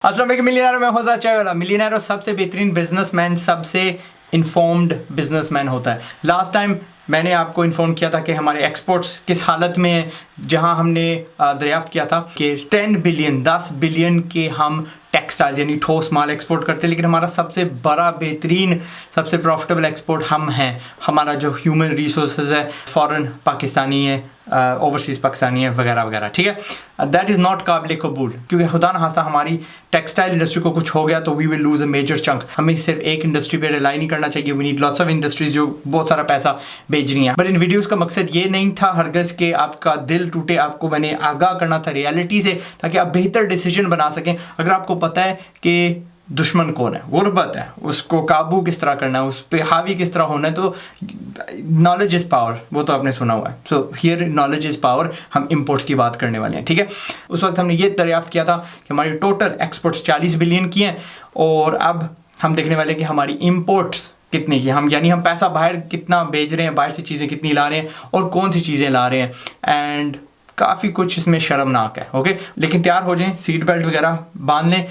अस्सलाम वालेकुम मिलियनेरो में होजा चाय वाला। मिलियनेरो सबसे बेहतरीन बिजनेसमैन, सबसे इन्फॉर्म्ड बिजनेसमैन होता है। लास्ट टाइम मैंने आपको इन्फॉर्म किया था कि हमारे एक्सपोर्ट्स किस हालत में है, जहां हमने दरियाफ्त किया था कि 10 बिलियन के हम टेक्सटाइल्स यानी ठोस माल एक्सपोर्ट करते हैं, लेकिन हमारा सबसे बड़ा बेहतरीन सबसे प्रॉफिटेबल एक्सपोर्ट हम हैं। हमारा जो ह्यूमन रिसोर्सेज है फ़ॉरेन पाकिस्तानी है, ओवरसीज़ पाकिस्तानी है वगैरह वगैरह, ठीक है। दैट इज़ नॉट काबिल कबूल, क्योंकि खुदा न खास्ता हमारी टेक्सटाइल इंडस्ट्री को कुछ हो गया तो we will lose a major chunk. हमें सिर्फ एक इंडस्ट्री पे रिलाई नहीं करना चाहिए। We need lots of industries जो बहुत सारा पैसा भेज रही हैं। बट इन वीडियोस का मकसद ये नहीं था हरगज़ के आपका दिल टूटे, आपको मैंने आगाह करना था रियलिटी से, ताकि आप बेहतर डिसीजन बना सकें। अगर आपको पता है कि दुश्मन कौन है, गुर्बत है, उसको काबू किस तरह करना है, उस पर हावी किस तरह होना है, तो नॉलेज इज़ पावर, वो तो आपने सुना हुआ है। So here knowledge is power. हम इंपोर्ट्स की बात करने वाले हैं, ठीक है। उस वक्त हमने ये दरियाफ्त किया था कि हमारी टोटल एक्सपोर्ट्स 40 बिलियन की हैं, और अब हम देखने वाले हैं कि हमारी इंपोर्ट्स कितने की, हम यानी हम पैसा बाहर कितना भेज रहे हैं, बाहर से चीज़ें कितनी ला रहे हैं और कौन सी चीज़ें ला रहे हैं। एंड काफ़ी कुछ इसमें शर्मनाक है, ओके। लेकिन तैयार हो जाएं, सीट बेल्ट वगैरह बांध लें,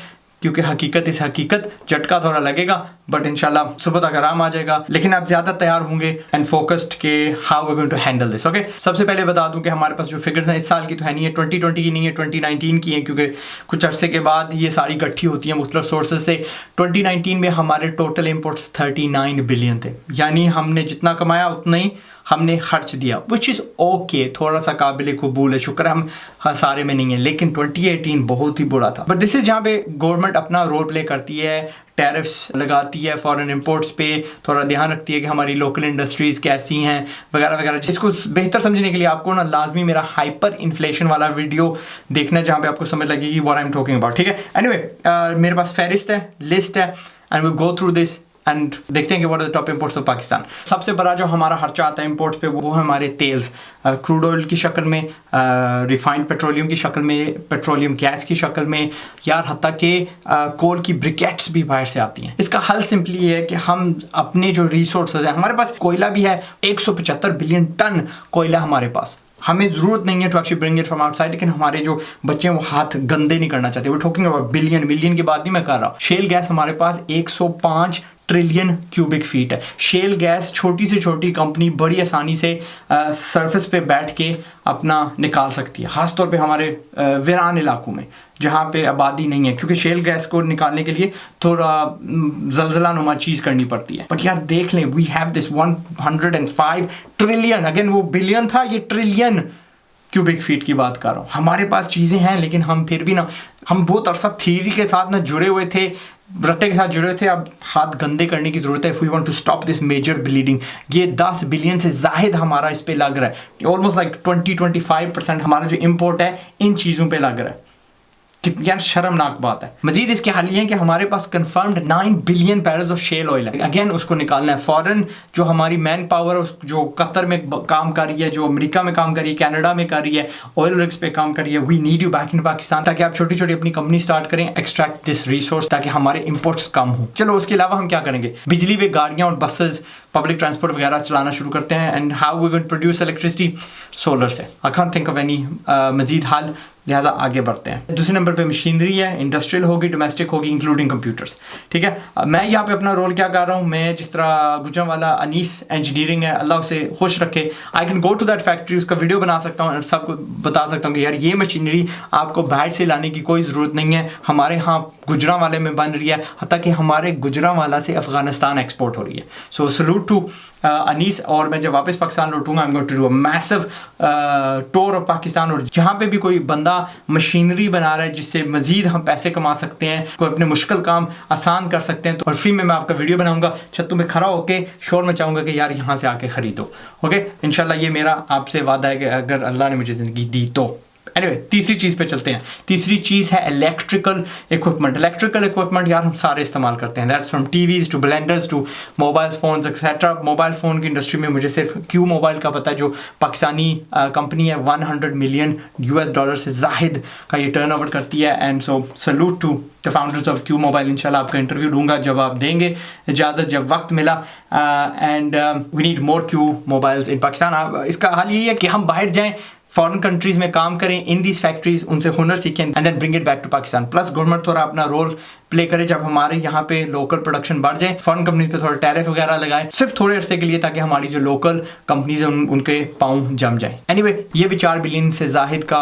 क्योंकि हकीकत झटका थोड़ा लगेगा, बट इंशाल्लाह सुबह तक आराम आ जाएगा। लेकिन आप ज़्यादा तैयार होंगे एंड फोकस्ड के how we going to handle this, okay. सबसे पहले बता दूं कि हमारे पास जो फिगर्स हैं इस साल की तो है नहीं है, 2020 की नहीं है, 2019 की है, क्योंकि कुछ अरसे के बाद ये सारी इकट्ठी होती हैं मुख्तलिफ सोर्सेज से। 2019 में हमारे टोटल इम्पोर्ट्स 39 बिलियन थे, यानी हमने जितना कमाया उतना ही हमने खर्च दिया, विच इज़ ओके, थोड़ा सा काबिल कबूल है, शुक्र हम सारे में नहीं है। लेकिन 2018 बहुत ही बुरा था। बट दिस इज़ जहाँ पे गवर्नमेंट अपना रोल प्ले करती है, टैरिफ्स लगाती है फॉरेन इंपोर्ट्स पे, थोड़ा ध्यान रखती है कि हमारी लोकल इंडस्ट्रीज़ कैसी हैं वगैरह वगैरह। जिसको बेहतर समझने के लिए आपको ना लाजमी मेरा हाइपर इन्फ्लेशन वाला वीडियो देखना है, जहाँ पे आपको समझ लगेगी what I am talking about, ठीक है। एनीवे मेरे पास फहरिस्त है, लिस्ट है, and will go through this and देखते हैं कि what are the top imports of Pakistan. सबसे बड़ा जो हमारा खर्चा आता है इंपोर्ट्स पे वो है हमारे तेल्स, क्रूड ऑयल की शक्ल में, रिफाइंड पेट्रोलियम की शक्ल में, पेट्रोलियम गैस की शक्ल में, यार हत्ता कि कोल की ब्रिकेट्स भी बाहर से आती हैं। इसका हल सिंपली ये है कि हम अपने जो रिसोर्सेज हैं, हमारे पास कोयला भी है, 175 बिलियन टन कोयला हमारे पास, हमें ज़रूरत नहीं है to actually bring it from outside. लेकिन हमारे जो बच्चे हैं वो हाथ गंदे नहीं करना चाहते। वो टॉकिंग अबाउट बिलियन, मिलियन की बात नहीं मैं कर रहा हूँ। शेल गैस हमारे पास 105 ट्रिलियन क्यूबिक फीट है। शेल गैस छोटी से छोटी कंपनी बड़ी आसानी से सरफेस पे बैठ के अपना निकाल सकती है, ख़ासतौर पे हमारे वीरान इलाकों में जहाँ पे आबादी नहीं है, क्योंकि शेल गैस को निकालने के लिए थोड़ा जलजला नुमा चीज़ करनी पड़ती है। बट यार देख लें, we have this 105 trillion, again वो बिलियन था, ये ट्रिलियन क्यूबिक फीट की बात कर रहा हूँ। हमारे पास चीज़ें हैं, लेकिन हम फिर भी ना, हम बहुत अरसा थ्योरी के साथ ना जुड़े हुए थे, रट्टे के साथ जुड़े थे। अब हाथ गंदे करने की ज़रूरत है if we want to stop this major bleeding. ये 10 बिलियन से ज़ाहिद हमारा इस पे लग रहा है, ऑलमोस्ट लाइक 20-25% हमारा जो इम्पोर्ट है इन चीज़ों पे लग रहा है। कितनी यार शर्मनाक बात है। मजीद इसके हल ये है कि हमारे पास confirmed 9 billion barrels of shale oil है। अगेन उसको निकालना है। फॉरेन जो हमारी मैन पावर है, जो कतर में काम कर रही है, जो अमेरिका में काम कर रही है, कनाडा में कर रही है, ऑयल रिग्स पे काम कर रही है, we need you back in Pakistan, ताकि आप छोटी छोटी अपनी कंपनी स्टार्ट करें, एक्सट्रैक्ट दिस रिसोर्स, ताकि हमारे इंपोर्ट्स कम हो। चलो उसके अलावा हम क्या करेंगे, बिजली पे गाड़ियाँ और बसेज, पब्लिक ट्रांसपोर्ट वगैरह चलाना शुरू करते हैं। And how we going to produce electricity, solar से। I can't think of any मजीद हल, लिहाजा आगे बढ़ते हैं। दूसरे नंबर पे मशीनरी है, इंडस्ट्रियल होगी, डोमेस्टिक होगी, इंक्लूडिंग कंप्यूटर्स, ठीक है। मैं यहाँ पे अपना रोल क्या कर रहा हूँ, मैं जिस तरह गुजरांवाला अनीस इंजीनियरिंग है, अल्लाह उसे खुश रखे, I can go to that factory, उसका वीडियो बना सकता हूँ और सबको बता सकता हूँ कि यार ये मशीनरी आपको बाहर से लाने की कोई ज़रूरत नहीं है, हमारे यहाँ गुजरांवाले में बन रही है, हत्ता कि हमारे गुजरांवाला से अफगानिस्तान एक्सपोर्ट हो रही है। So salute to Anees. और मैं जब वापस पाकिस्तान लौटूंगा, I am going to do a massive tour of Pakistan, और जहाँ पे भी कोई बंदा मशीनरी बना रहा है जिससे मजीद हम पैसे कमा सकते हैं, कोई अपने मुश्किल काम आसान कर सकते हैं, तो और फ्री में मैं आपका वीडियो बनाऊंगा, छतों में खड़ा होकर शोर मचाऊंगा कि यार यहाँ से आके ख़रीदो, ओके। इंशाल्लाह ये मेरा आपसे वादा है कि अगर अल्लाह ने मुझे ज़िंदगी दी तो। एनीवे तीसरी चीज़ पे चलते हैं। तीसरी चीज़ है इलेक्ट्रिकल इक्विपमेंट। इलेक्ट्रिकल इक्विपमेंट यार हम सारे इस्तेमाल करते हैं, that's from TVs to blenders to mobile phones etcetera. Mobile phone की इंडस्ट्री में मुझे सिर्फ क्यू मोबाइल का पता है, जो पाकिस्तानी कंपनी है, $100 मिलियन से ज़ाहिद का ये टर्नओवर करती है। And so salute to the founders of Q mobile. इंशाल्लाह आपका इंटरव्यू दूंगा जब आप देंगे इजाज़त, जब वक्त मिला। And we need more Q mobiles in Pakistan. इसका हाल यही है कि हम बाहर जाएँ, फॉरेन कंट्रीज में काम करें इन दीज फैक्ट्रीज, उनसे हुनर सीखें and then bring it back to Pakistan. Plus government थोड़ा अपना रोल प्ले करे जब हमारे यहाँ पे लोकल प्रोडक्शन बढ़ जाए, फॉरेन कंपनी पे थोड़ा टैरिफ वगैरह लगाए सिर्फ थोड़े अरसे के लिए, ताकि हमारी जो लोकल कंपनीज हैं उनके पाँव जम जाए। एनीवे ये भी 4 बिलियन से जाहिद का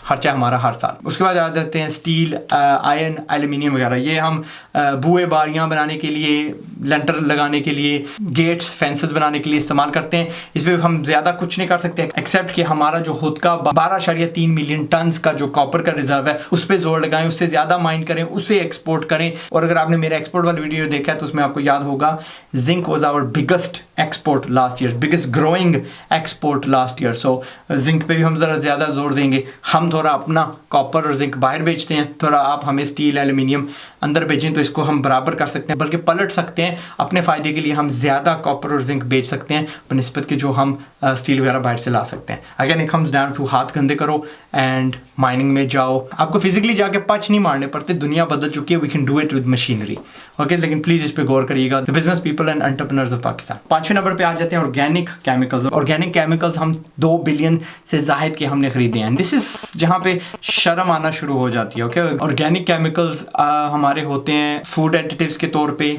खर्चा हमारा हर साल। उसके बाद आ जाते हैं स्टील, आयरन, एल्यूमिनियम वगैरह। ये हम बुए बारियाँ बनाने के लिए, लेंटर लगाने के लिए, गेट्स फेंसेस बनाने के लिए इस्तेमाल करते हैं। इस पर हम ज़्यादा कुछ नहीं कर सकते एक्सेप्ट कि हमारा जो खुद का 12.3 मिलियन टन का जो कॉपर का रिजर्व है उस पर जोर लगाएं, उससे ज़्यादा माइन करें, उससे एक्सपोर्ट करें। और अगर आपने मेरा एक्सपोर्ट वाला वीडियो देखा है तो उसमें आपको याद होगा zinc was our biggest export last year, biggest growing export last year. So zinc पे भी हम ज़रा ज़्यादा जोर देंगे। हम थोड़ा अपना कॉपर और जिंक बाहर बेचते हैं, थोड़ा आप हमें स्टील एल्यूमिनियम अंदर बेचें तो इसको हम बराबर कर सकते हैं, बल्कि पलट सकते हैं। अपने फ़ायदे के लिए हम ज़्यादा कॉपर और जिंक बेच सकते हैं बनिस्बत के जो हम स्टील वगैरह बाहर से ला सकते हैं। Again it comes down to हाथ गंदे करो एंड माइनिंग में जाओ। आपको फिजिकली जाके पच नहीं मारने पड़ते, दुनिया बदल चुकी है, we can do it with machinery. Okay, लेकिन प्लीज़ इस पे गौर करिएगा। The business people and entrepreneurs of Pakistan. 5वें नंबर पे आ जाते हैं ऑर्गेनिक केमिकल्स। ऑर्गेनिक केमिकल्स हम 2 बिलियन से जाहिद के हमने खरीदे हैं। दिस इज जहाँ पे शर्म आना शुरू हो जाती है। ओके, ऑर्गेनिक केमिकल्स हमारे होते हैं फूड एडिटिव्स के तौर पे,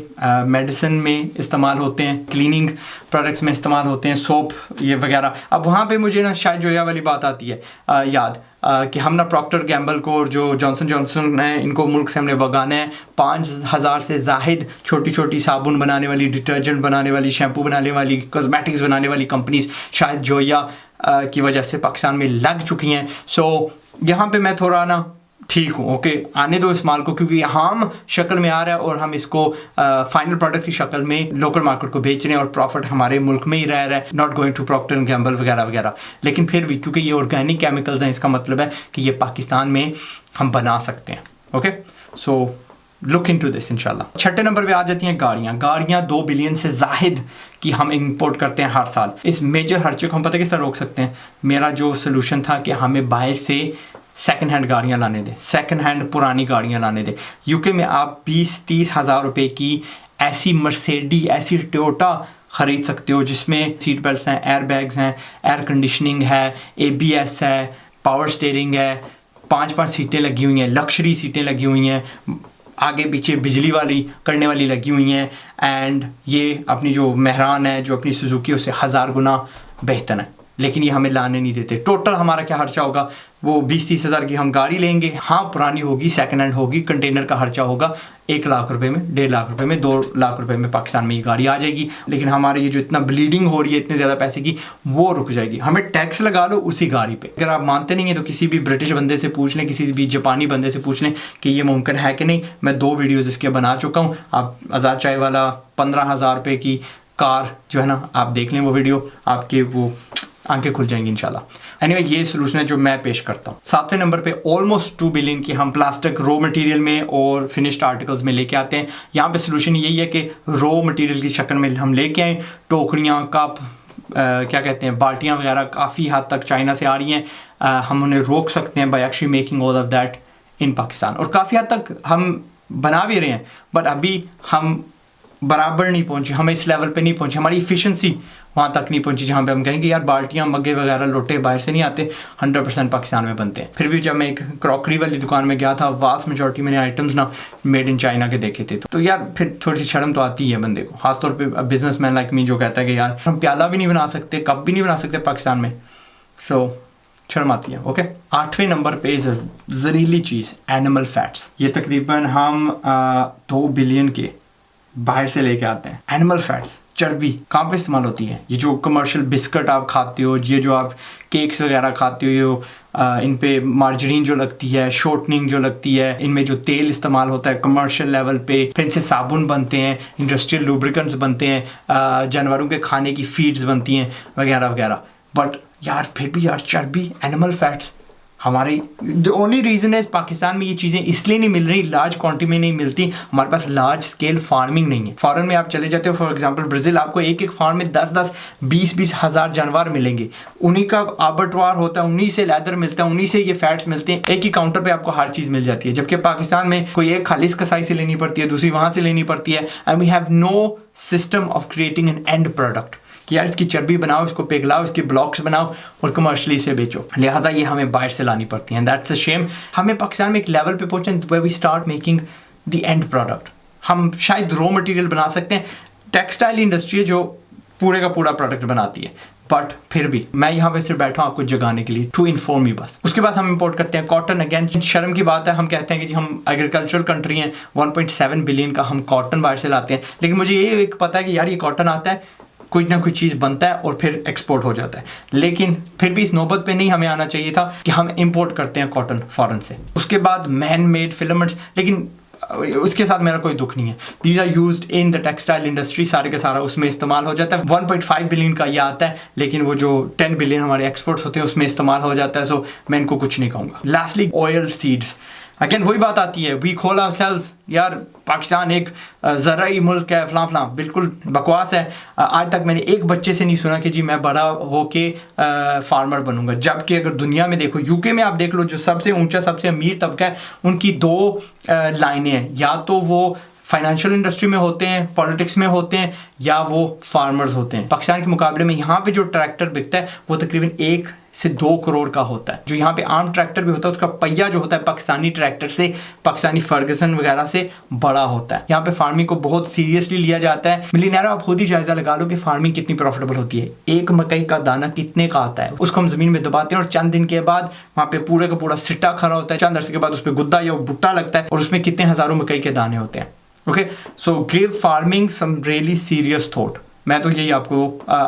मेडिसिन में इस्तेमाल होते हैं, क्लीनिंग प्रोडक्ट्स में इस्तेमाल होते हैं, सोप ये वगैरह। अब वहाँ पे मुझे ना शायद जोया वाली बात आती है याद कि हम ना प्रॉक्टर गैम्बल को और जो जॉनसन जॉनसन है इनको मुल्क से हमने भगाना है। 5,000 से जाहिद छोटी छोटी साबुन बनाने वाली, डिटर्जेंट बनाने वाली, शैम्पू बनाने वाली, कॉस्मेटिक्स बनाने वाली कंपनीज शायद जोया की वजह से पाकिस्तान में लग चुकी हैं। सो यहाँ पे मैं थोड़ा ना ठीक हूँ। ओके, आने दो इस माल को, क्योंकि हम शक्ल में आ रहा है और हम इसको फाइनल प्रोडक्ट की शक्ल में लोकल मार्केट को बेच रहे हैं और प्रॉफिट हमारे मुल्क में ही रह रहा है, not going to Procter and Gamble वगैरह वगैरह। लेकिन फिर भी क्योंकि ये ऑर्गेनिक केमिकल्स हैं, इसका मतलब है कि ये पाकिस्तान में हम बना सकते हैं। Okay, so look into this इंशाल्लाह। 6ठे नंबर पे आ जाती हैं गाड़ियाँ 2 बिलियन से जाहिद की हम इंपोर्ट करते हैं हर साल। इस मेजर खर्चे को हम पता किस तरह रोक सकते हैं? मेरा जो सोल्यूशन था कि हमें बाहर से सेकंड हैंड गाड़ियाँ लाने दें, सेकंड हैंड पुरानी गाड़ियाँ लाने दें। यूके में आप 20-30 हज़ार रुपये की ऐसी मर्सिडीज, ऐसी टोयोटा ख़रीद सकते हो जिसमें सीट बेल्ट्स हैं, एयर बैग्स हैं, एयर कंडीशनिंग है, ABS है, पावर स्टीयरिंग है, 5-5 सीटें लगी हुई हैं, लक्जरी सीटें लगी हुई हैं, आगे पीछे बिजली वाली करने वाली लगी हुई हैं। एंड ये अपनी जो मेहरान है, जो अपनी सुजुकी, उससे 1000 गुना बेहतर है, लेकिन ये हमें लाने नहीं देते। टोटल हमारा क्या खर्चा होगा? वो 20-30 हज़ार की हम गाड़ी लेंगे, हाँ पुरानी होगी, सेकंड हैंड होगी, कंटेनर का खर्चा होगा 1 लाख रुपए में, 1.5 लाख रुपए में, 2 लाख रुपए में पाकिस्तान में ये गाड़ी आ जाएगी। लेकिन हमारे ये जो इतना ब्लीडिंग हो रही है इतने ज़्यादा पैसे की, वो रुक जाएगी। हमें टैक्स लगा लो उसी गाड़ी पे। अगर आप मानते नहीं हैं तो किसी भी ब्रिटिश बंदे से पूछ लें, किसी भी जापानी बंदे से पूछ लें कि ये मुमकिन है कि नहीं। मैं 2 वीडियोज़ इसके बना चुका हूँ। आप आज़ाद चाय वाला 15,000 रुपये की कार जो है ना, आप देख लें वो वीडियो, आपके वो आंखें खुल जाएंगी इंशाल्लाह। एनीवे ये सोल्यूशन है जो मैं पेश करता हूँ। 7वें नंबर पे ऑलमोस्ट 2 बिलियन की हम प्लास्टिक रॉ मटेरियल में और फिनिश्ड आर्टिकल्स में लेके आते हैं। यहाँ पे सोल्यूशन यही है कि रॉ मटेरियल की शक्ल में हम लेके आएँ। टोकरियाँ, कप, क्या कहते हैं, बाल्टियाँ वगैरह काफ़ी हद तक चाइना से आ रही हैं। हम उन्हें रोक सकते हैं by actually making all of that in Pakistan. और काफ़ी हद तक हम बना भी रहे हैं, बट अभी हम बराबर नहीं पहुँचे, हम इस लेवल पे नहीं पहुँचे, हमारी इफ़िशेंसी वहाँ तक नहीं पहुँची जहाँ पे हम कहेंगे यार बाल्टियाँ, मग्गे वगैरह, लोटे बाहर से नहीं आते, 100% पाकिस्तान में बनते हैं। फिर भी जब मैं एक क्रॉकरी वाली दुकान में गया था, वास्ट मेजॉरिटी मैंने आइटम्स ना मेड इन चाइना के देखे थे। तो यार फिर थोड़ी सी शर्म तो आती है बंदे को, खासतौर पर बिजनेस मैन लाइक मी जो कहता है कि यार हम प्याला भी नहीं बना सकते, कप भी नहीं बना सकते पाकिस्तान में। सो शर्म आती है। ओके, 8वें नंबर पे जहरीली चीज़ एनिमल फैट्स। ये तकरीबन हम 2 बिलियन के बाहर से लेके आते हैं। एनिमल फैट्स, चर्बी कहाँ पे इस्तेमाल होती है? ये जो कमर्शियल बिस्किट आप खाते हो, ये जो आप केक्स वगैरह खाते हो, इन पे मार्जरीन जो लगती है, शॉर्टनिंग जो लगती है, इनमें जो तेल इस्तेमाल होता है कमर्शियल लेवल पे, फिर इनसे साबुन बनते हैं, इंडस्ट्रियल लुब्रिकेंट्स बनते हैं, जानवरों के खाने की फीड्स बनती हैं वगैरह वगैरह। बट यार फिर भी यार चर्बी, एनिमल फैट्स हमारी द ओनली रीज़न है पाकिस्तान में ये चीज़ें इसलिए नहीं मिल रही, लार्ज क्वांटिटी में नहीं मिलती, हमारे पास लार्ज स्केल फार्मिंग नहीं है। फॉरेन में आप चले जाते हो, फॉर एग्जांपल ब्राज़ील, आपको एक एक फार्म में 10-10, 20-20 हज़ार जानवर मिलेंगे, उन्हीं का आबटवार होता है, उन्हीं से लेदर मिलता है, उन्हीं से ये फैट्स मिलते हैं, एक ही काउंटर पर आपको हर चीज़ मिल जाती है। जबकि पाकिस्तान में कोई एक खालिस कसाई से लेनी पड़ती है, दूसरी वहाँ से लेनी पड़ती है, and we have no system of creating an end product कि यार इसकी चर्बी बनाओ, इसको पिघलाओ, इसके ब्लॉक्स बनाओ और कमर्शियली इसे बेचो। लिहाजा ये हमें बाहर से लानी पड़ती है। That's a shame. हमें पाकिस्तान में एक लेवल पे पहुंचे where we start making the end product. हम शायद रॉ मटेरियल बना सकते हैं, टेक्सटाइल इंडस्ट्री जो पूरे का पूरा प्रोडक्ट बनाती है, बट फिर भी मैं यहाँ पे सिर्फ बैठा हूँ आपको जगाने के लिए, टू इन्फॉर्म यू बस। उसके बाद हम इंपोर्ट करते हैं कॉटन। अगेन शर्म की बात है, हम कहते हैं कि जी हम एग्रीकल्चरल कंट्री हैं, 1.7 बिलियन का हम कॉटन बाहर से लाते हैं, लेकिन मुझे ये एक पता है कि यार ये कॉटन आता है, कुछ ना कुछ चीज़ बनता है और फिर एक्सपोर्ट हो जाता है। लेकिन फिर भी इस नौबत पे नहीं हमें आना चाहिए था कि हम इंपोर्ट करते हैं कॉटन फॉरेन से। उसके बाद मैन मेड फिलामेंट्स, लेकिन उसके साथ मेरा कोई दुख नहीं है। These are used in the textile industry, सारे का सारा उसमें इस्तेमाल हो जाता है। 1.5 बिलियन का ये आता है, लेकिन वो जो 10 बिलियन हमारे एक्सपोर्ट्स होते हैं उसमें इस्तेमाल हो जाता है। सो मैं इनको कुछ नहीं कहूँगा। लास्टली ऑयल सीड्स, अगेन वही बात आती है, वी खोल आवरसेल्व्स, यार पाकिस्तान एक ज़राई मुल्क है, फलां फलां, बिल्कुल बकवास है। आज तक मैंने एक बच्चे से नहीं सुना कि जी मैं बड़ा होके फार्मर बनूंगा। जबकि अगर दुनिया में देखो, यूके में आप देख लो, जो सबसे ऊंचा सबसे अमीर तबका है, उनकी दो लाइनें हैं, या तो वो फाइनेंशियल इंडस्ट्री में होते हैं, पॉलिटिक्स में होते हैं, या वो फार्मर्स होते हैं। पाकिस्तान के मुकाबले में यहाँ पे जो ट्रैक्टर बिकता है वो तकरीबन 1 से 2 करोड़ का होता है। जो यहाँ पे आम ट्रैक्टर भी होता है उसका पहिया जो होता है पाकिस्तानी ट्रैक्टर से, पाकिस्तानी फर्गसन वगैरह से बड़ा होता है। यहाँ पे फार्मिंग को बहुत सीरियसली लिया जाता है। मिलियनेयर आप खुद ही जायजा लगा लो कि फार्मिंग कितनी प्रॉफिटेबल होती है। एक मकई का दाना कितने का आता है, उसको हम जमीन में दबाते हैं और चंद दिन के बाद वहाँ पे पूरे का पूरा सिट्टा खड़ा होता है। चंद अरसे के बाद उस पर गुद्दा या भुट्टा लगता है और उसमें कितने हज़ारों मकई के दाने होते हैं। Okay, so give farming some really serious thought. मैं तो यही आपको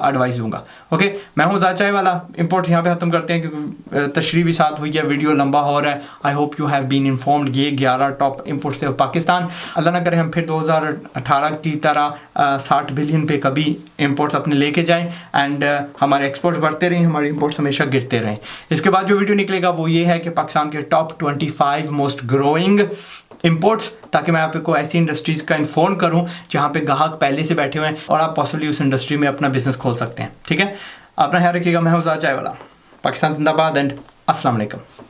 एडवाइस दूंगा। ओके, मैं हूँ ज़ाद चाय वाला। इंपोर्ट यहाँ पे ख़त्म करते हैं क्योंकि तशरीह भी साथ हुई है, वीडियो लंबा हो रहा है। I hope you have been informed. ये 11 टॉप इंपोर्ट्स थे पाकिस्तान। अल्लाह ना करे हम फिर 2018 की तरह 60 बिलियन पे कभी इंपोर्ट्स अपने लेके जाएं एंड हमारे एक्सपोर्ट्स बढ़ते रहें, हमारे इंपोर्ट्स हमेशा गिरते रहें। इसके बाद जो वीडियो निकलेगा वो ये है कि पाकिस्तान के टॉप 25 मोस्ट ग्रोइंग इंपोर्ट्स, ताकि मैं आपको ऐसी इंडस्ट्रीज़ का इन्फॉर्म करूं जहां पे ग्राहक पहले से बैठे हुए हैं और आप पॉसिबली उस इंडस्ट्री में अपना बिजनेस खोल सकते हैं। ठीक है, अपना ख्याल रखिएगा। मैं हूं ज़ाद चाय वाला। पाकिस्तान जिंदाबाद एंड अस्सलाम वालेकुम।